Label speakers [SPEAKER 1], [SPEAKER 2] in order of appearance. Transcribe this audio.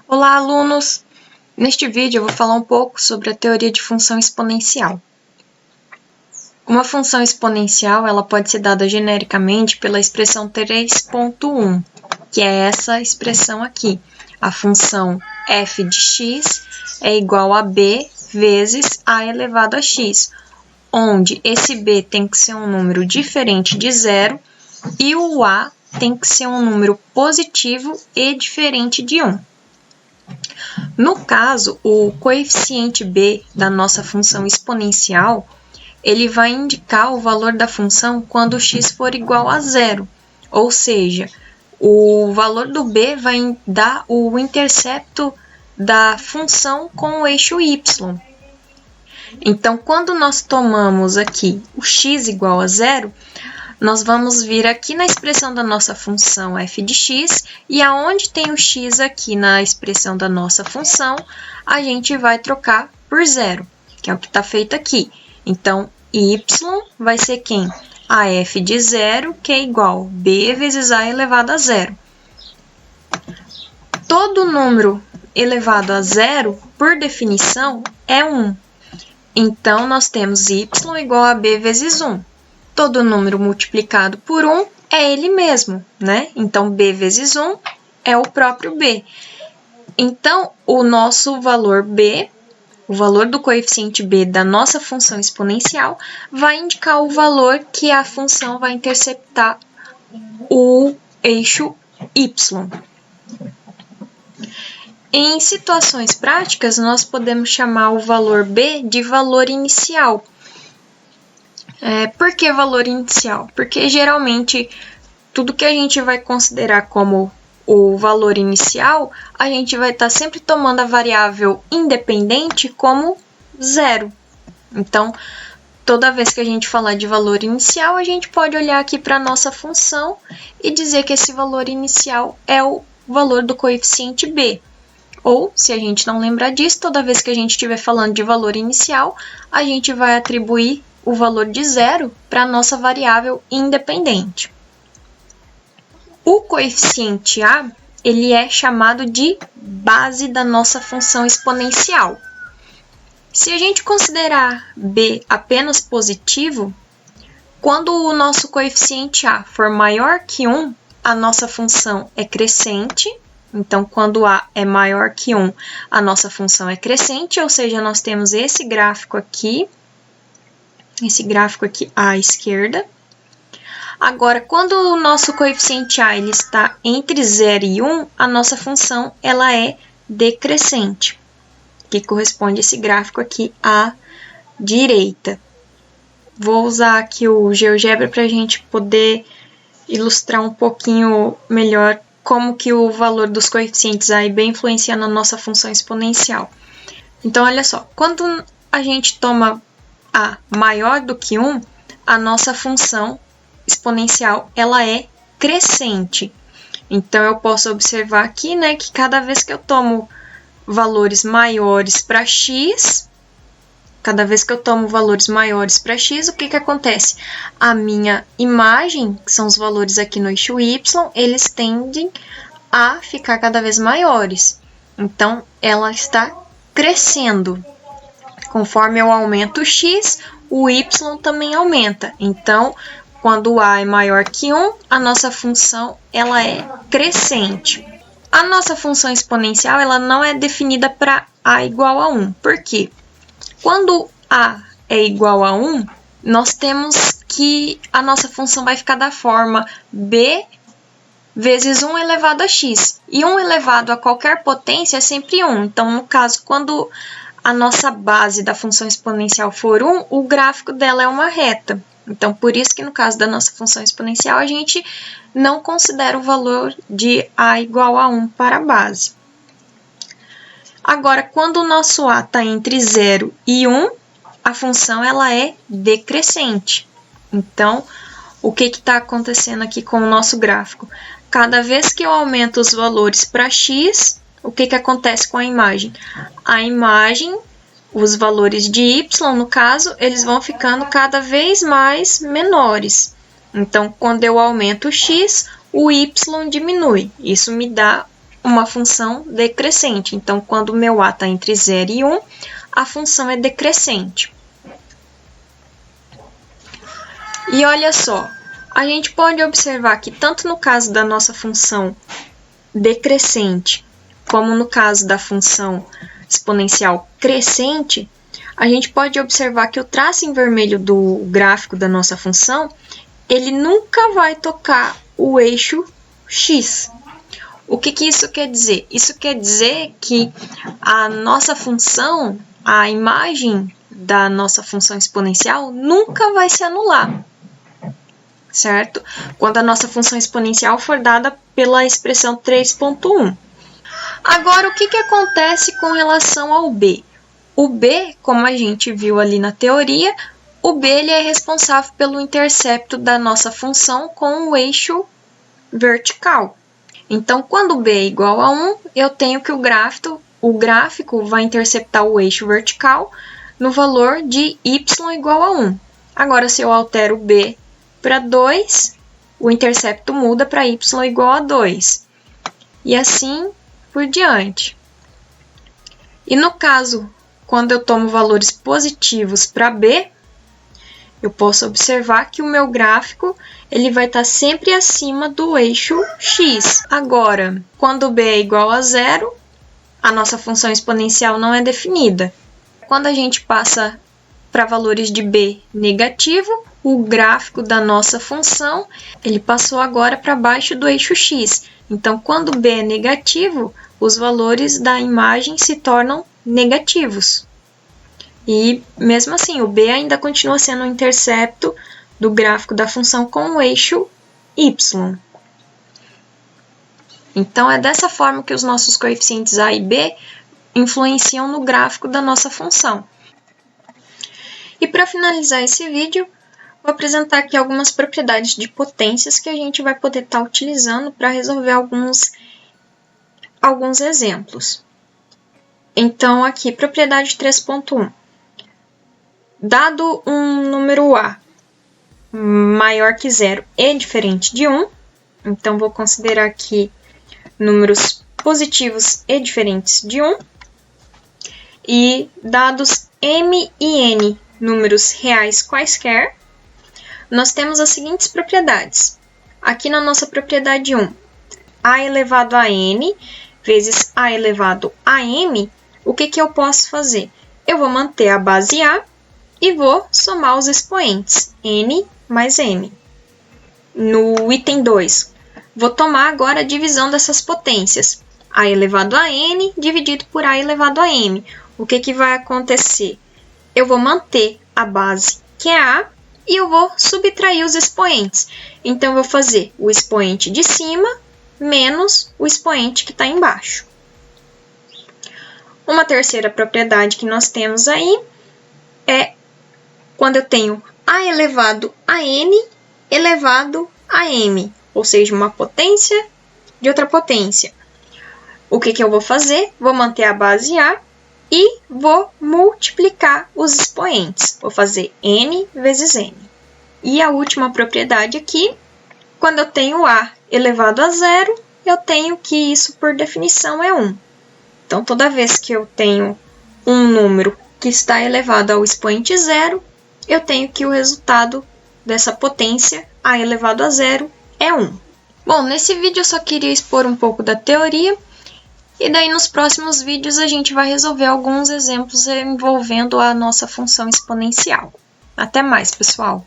[SPEAKER 1] Olá, alunos! Neste vídeo eu vou falar um pouco sobre a teoria de função exponencial. Uma função exponencial ela pode ser dada genericamente pela expressão 3.1, que é essa expressão aqui. A função f de x é igual a b vezes a elevado a x, onde esse b tem que ser um número diferente de zero e o a tem que ser um número positivo e diferente de 1. No caso, o coeficiente b da nossa função exponencial, ele vai indicar o valor da função quando x for igual a zero, ou seja, o valor do b vai dar o intercepto da função com o eixo y. Então, quando nós tomamos aqui o x igual a zero, nós vamos vir aqui na expressão da nossa função f de x, e aonde tem o x aqui na expressão da nossa função, a gente vai trocar por zero, que é o que está feito aqui. Então, y vai ser quem? A f de zero, que é igual a b vezes a elevado a zero. Todo número elevado a zero, por definição, é 1. Então, nós temos y igual a b vezes 1. Todo número multiplicado por 1 é ele mesmo, né? Então, b vezes 1 é o próprio b. Então, o nosso valor b, o valor do coeficiente b da nossa função exponencial, vai indicar o valor que a função vai interceptar o eixo y. Em situações práticas, nós podemos chamar o valor b de valor inicial. Por que valor inicial? Porque geralmente tudo que a gente vai considerar como o valor inicial, a gente vai estar sempre tomando a variável independente como zero. Então, toda vez que a gente falar de valor inicial, a gente pode olhar aqui para a nossa função e dizer que esse valor inicial é o valor do coeficiente b. Ou, se a gente não lembrar disso, toda vez que a gente estiver falando de valor inicial, a gente vai atribuir o valor de zero para a nossa variável independente. O coeficiente a, ele é chamado de base da nossa função exponencial. Se a gente considerar b apenas positivo, quando o nosso coeficiente a for maior que 1, a nossa função é crescente. Então, quando a é maior que 1, a nossa função é crescente, ou seja, nós temos esse gráfico aqui à esquerda. Agora, quando o nosso coeficiente a ele está entre 0 e 1, a nossa função ela é decrescente, que corresponde a esse gráfico aqui à direita. Vou usar aqui o GeoGebra para a gente poder ilustrar um pouquinho melhor como que o valor dos coeficientes a e b influencia na nossa função exponencial. Então, olha só, quando a gente toma a maior do que 1, a nossa função exponencial ela é crescente. Então, eu posso observar aqui, né, que cada vez que eu tomo valores maiores para x, o que que acontece? A minha imagem, que são os valores aqui no eixo y, eles tendem a ficar cada vez maiores. Então, ela está crescendo. Conforme eu aumento o x, o y também aumenta. Então, quando o a é maior que 1, a nossa função ela é crescente. A nossa função exponencial ela não é definida para a igual a 1. Por quê? Quando a é igual a 1, nós temos que a nossa função vai ficar da forma b vezes 1 elevado a x. E 1 elevado a qualquer potência é sempre 1. Então, no caso, quando a nossa base da função exponencial for 1, o gráfico dela é uma reta. Então, por isso que no caso da nossa função exponencial, a gente não considera o valor de a igual a 1 para a base. Agora, quando o nosso a está entre 0 e 1, a função ela é decrescente. Então, o que está acontecendo aqui com o nosso gráfico? Cada vez que eu aumento os valores para x, o que acontece com a imagem? A imagem, os valores de y, no caso, eles vão ficando cada vez mais menores. Então, quando eu aumento o x, o y diminui. Isso me dá uma função decrescente. Então, quando o meu A está entre 0 e 1, a função é decrescente. E olha só, a gente pode observar que tanto no caso da nossa função decrescente, como no caso da função exponencial crescente, a gente pode observar que o traço em vermelho do gráfico da nossa função, ele nunca vai tocar o eixo x. O que isso quer dizer? Isso quer dizer que a nossa função, a imagem da nossa função exponencial, nunca vai se anular, certo? Quando a nossa função exponencial for dada pela expressão 3.1. Agora, o que acontece com relação ao b? O b, como a gente viu ali na teoria, o b ele é responsável pelo intercepto da nossa função com o eixo vertical. Então, quando b é igual a 1, eu tenho que o gráfico vai interceptar o eixo vertical no valor de y igual a 1. Agora, se eu altero b para 2, o intercepto muda para y igual a 2. E assim por diante. E no caso, quando eu tomo valores positivos para b, eu posso observar que o meu gráfico ele vai estar sempre acima do eixo x. Agora, quando b é igual a 0, a nossa função exponencial não é definida. Quando a gente passa para valores de b negativo, o gráfico da nossa função ele passou agora para baixo do eixo x. Então, quando b é negativo, os valores da imagem se tornam negativos. E, mesmo assim, o b ainda continua sendo o intercepto do gráfico da função com o eixo y. Então, é dessa forma que os nossos coeficientes a e b influenciam no gráfico da nossa função. E para finalizar esse vídeo, vou apresentar aqui algumas propriedades de potências que a gente vai poder estar utilizando para resolver alguns exemplos. Então, aqui, propriedade 3.1. Dado um número A maior que 0 e diferente de 1, então vou considerar aqui números positivos e diferentes de 1, e dados m e n, números reais quaisquer, nós temos as seguintes propriedades. Aqui na nossa propriedade 1, a elevado a n vezes a elevado a m, o que eu posso fazer? Eu vou manter a base a e vou somar os expoentes, n mais m. No item 2, vou tomar agora a divisão dessas potências, a elevado a n dividido por a elevado a m. O que vai acontecer? Eu vou manter a base, que é a, e eu vou subtrair os expoentes. Então, eu vou fazer o expoente de cima menos o expoente que está embaixo. Uma terceira propriedade que nós temos aí é quando eu tenho a elevado a n elevado a m, ou seja, uma potência de outra potência. O que eu vou fazer? Vou manter a base a e vou multiplicar os expoentes. Vou fazer n vezes n. E a última propriedade aqui, quando eu tenho a elevado a 0, eu tenho que isso, por definição, é 1. Então, toda vez que eu tenho um número que está elevado ao expoente 0, eu tenho que o resultado dessa potência, a elevado a 0, é 1. Bom, nesse vídeo eu só queria expor um pouco da teoria, e daí nos próximos vídeos a gente vai resolver alguns exemplos envolvendo a nossa função exponencial. Até mais, pessoal!